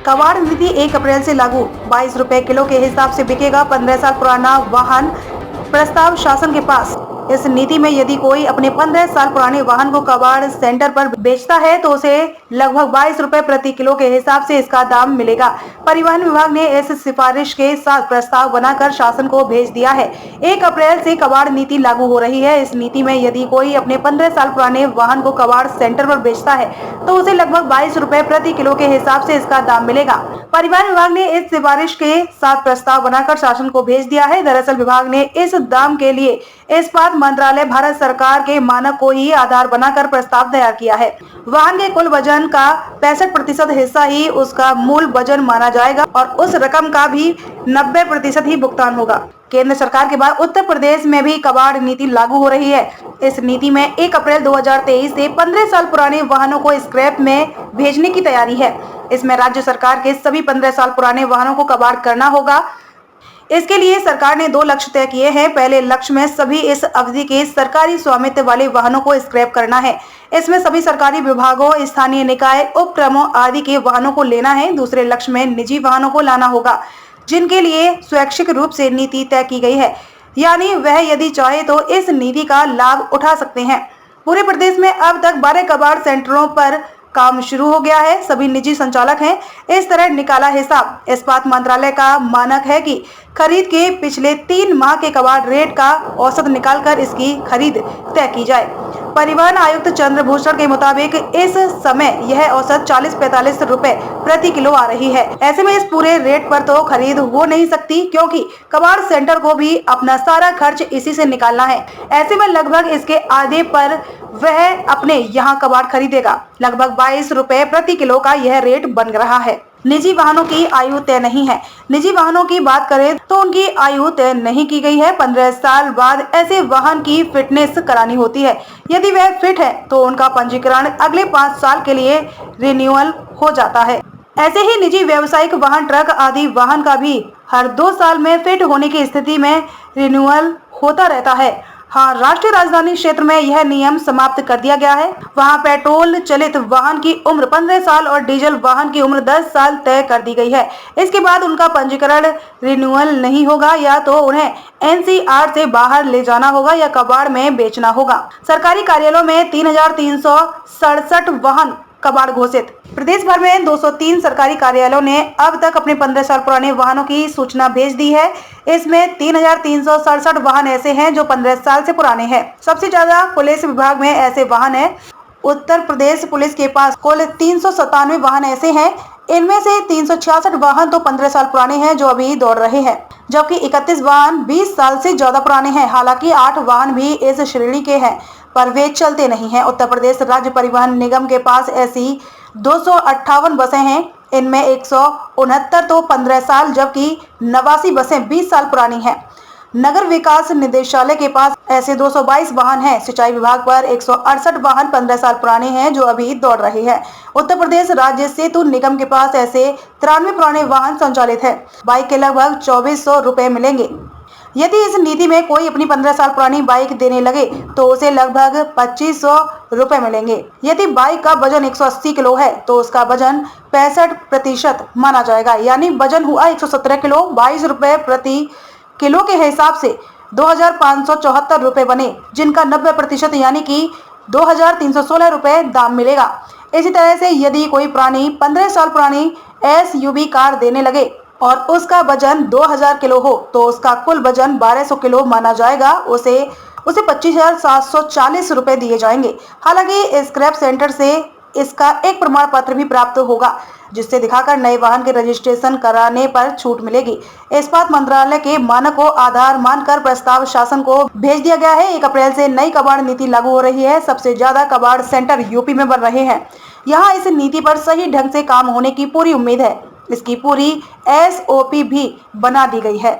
कबाड़ नीति 1 अप्रैल से लागू। 22 रुपए किलो के हिसाब से बिकेगा 15 साल पुराना वाहन। प्रस्ताव शासन के पास। इस नीति में यदि कोई अपने 15 साल पुराने वाहन को कबाड़ सेंटर पर बेचता है तो उसे लगभग 22 रुपए प्रति किलो के हिसाब से इसका दाम मिलेगा। परिवहन विभाग ने इस सिफारिश के साथ प्रस्ताव बनाकर शासन को भेज दिया है। 1 अप्रैल से कबाड़ नीति लागू हो रही है। इस नीति में यदि कोई अपने 15 साल पुराने वाहन को कबाड़ सेंटर पर बेचता है तो उसे लगभग 22 रुपए प्रति किलो के हिसाब से इसका दाम मिलेगा। परिवहन विभाग ने इस सिफारिश के साथ प्रस्ताव बनाकर शासन को भेज दिया है। दरअसल विभाग ने इस दाम के लिए इस्पात मंत्रालय भारत सरकार के मानक को ही आधार बनाकर प्रस्ताव तैयार किया है। वाहन के कुल वजन का 65% हिस्सा ही उसका मूल वजन माना जाएगा और उस रकम का भी 90% ही भुगतान होगा। केंद्र सरकार के बाद उत्तर प्रदेश में भी कबाड़ नीति लागू हो रही है। इस नीति में 1 अप्रैल 2023 से 15 साल पुराने वाहनों को स्क्रैप में भेजने की तैयारी है। इसमें राज्य सरकार के सभी 15 साल पुराने वाहनों को कबाड़ करना होगा। इसके लिए सरकार ने 2 लक्ष्य तय किए हैं। पहले लक्ष्य में सभी इस अवधि के सरकारी स्वामित्व वाले वाहनों को स्क्रैप करना है। इसमें सभी सरकारी विभागों, स्थानीय निकाय, उपक्रमों आदि के वाहनों को लेना है। दूसरे लक्ष्य में निजी वाहनों को लाना होगा जिनके लिए स्वैच्छिक रूप से नीति तय की गई है, यानी वह यदि चाहे तो इस नीति का लाभ उठा सकते हैं। पूरे प्रदेश में अब तक 12 कबाड़ सेंटरों पर काम शुरू हो गया है। सभी निजी संचालक हैं। इस तरह निकाला हिसाब। इस्पात मंत्रालय का मानक है कि खरीद के पिछले 3 माह के कबाड़ रेट का औसत निकालकर इसकी खरीद तय की जाए। परिवहन आयुक्त चंद्रभूषण के मुताबिक इस समय यह औसत 40-45 रुपए प्रति किलो आ रही है। ऐसे में इस पूरे रेट पर तो खरीद हो नहीं सकती क्योंकि कबाड़ सेंटर को भी अपना सारा खर्च इसी से निकालना है। ऐसे में लगभग इसके आधे पर वह अपने यहाँ कबाड़ खरीदेगा। लगभग 22 रुपए प्रति किलो का यह रेट बन रहा है। निजी वाहनों की आयु तय नहीं है। निजी वाहनों की बात करें तो उनकी आयु तय नहीं की गई है। 15 साल बाद ऐसे वाहन की फिटनेस करानी होती है। यदि वह फिट है तो उनका पंजीकरण अगले 5 साल के लिए रिन्यूअल हो जाता है। ऐसे ही निजी व्यावसायिक वाहन, ट्रक आदि वाहन का भी हर 2 साल में फिट होने की स्थिति में रिन्यूअल होता रहता है। हाँ, राष्ट्रीय राजधानी क्षेत्र में यह नियम समाप्त कर दिया गया है। वहाँ पेट्रोल चलित वाहन की उम्र 15 साल और डीजल वाहन की उम्र 10 साल तय कर दी गई है। इसके बाद उनका पंजीकरण रिन्यूअल नहीं होगा, या तो उन्हें एनसीआर से बाहर ले जाना होगा या कबाड़ में बेचना होगा। सरकारी कार्यालयों में 3367 वाहन कबाड़ घोषित। प्रदेश भर में 203 सरकारी कार्यालयों ने अब तक अपने 15 साल पुराने वाहनों की सूचना भेज दी है। इसमें 3367 वाहन ऐसे हैं जो 15 साल से पुराने हैं। सबसे ज्यादा पुलिस विभाग में ऐसे वाहन है। उत्तर प्रदेश पुलिस के पास कुल 397 वाहन ऐसे हैं। इनमें से 366 वाहन तो 15 साल पुराने हैं जो अभी दौड़ रहे हैं, जबकि 31 वाहन 20 साल से ज्यादा पुराने हैं। हालांकि 8 वाहन भी इस श्रेणी के हैं पर वे चलते नहीं हैं। उत्तर प्रदेश राज्य परिवहन निगम के पास ऐसी 258 बसें हैं। इनमें 169 तो 15 साल जबकि 89 बसें 20 साल पुरानी हैं। नगर विकास निदेशालय के पास ऐसे 222 वाहन हैं। सिंचाई विभाग पर 168 वाहन 15 साल पुराने हैं जो अभी दौड़ रहे हैं। उत्तर प्रदेश राज्य सेतु निगम के पास ऐसे 93 पुराने वाहन संचालित है। बाइक के लगभग 2400 रुपए मिलेंगे। यदि इस नीति में कोई अपनी 15 साल पुरानी बाइक देने लगे तो उसे लगभग 2500 रुपए मिलेंगे। यदि बाइक का वजन 180 किलो है तो उसका वजन 65% माना जाएगा, यानी वजन हुआ 117 किलो। 22 रुपए प्रति किलो के हिसाब से 2574 रुपए बने, जिनका 90% यानी कि 2316 रुपए दाम मिलेगा। इसी तरह से यदि कोई पुरानी 15 साल पुरानी SUV कार देने लगे और उसका वजन 2000 किलो हो तो उसका कुल वजन 1200 किलो माना जाएगा। उसे 25,740 रुपए दिए जाएंगे। हालांकि स्क्रैप सेंटर से इसका एक प्रमाण पत्र भी प्राप्त होगा जिससे दिखाकर नए वाहन के रजिस्ट्रेशन कराने पर छूट मिलेगी। इस्पात मंत्रालय के मानक को आधार मानकर प्रस्ताव शासन को भेज दिया गया है। 1 अप्रैल से नई कबाड़ नीति लागू हो रही है। सबसे ज्यादा कबाड़ सेंटर यूपी में बन रहे हैं। यहाँ इस नीति पर सही ढंग से काम होने की पूरी उम्मीद है। इसकी पूरी SOP भी बना दी गई है।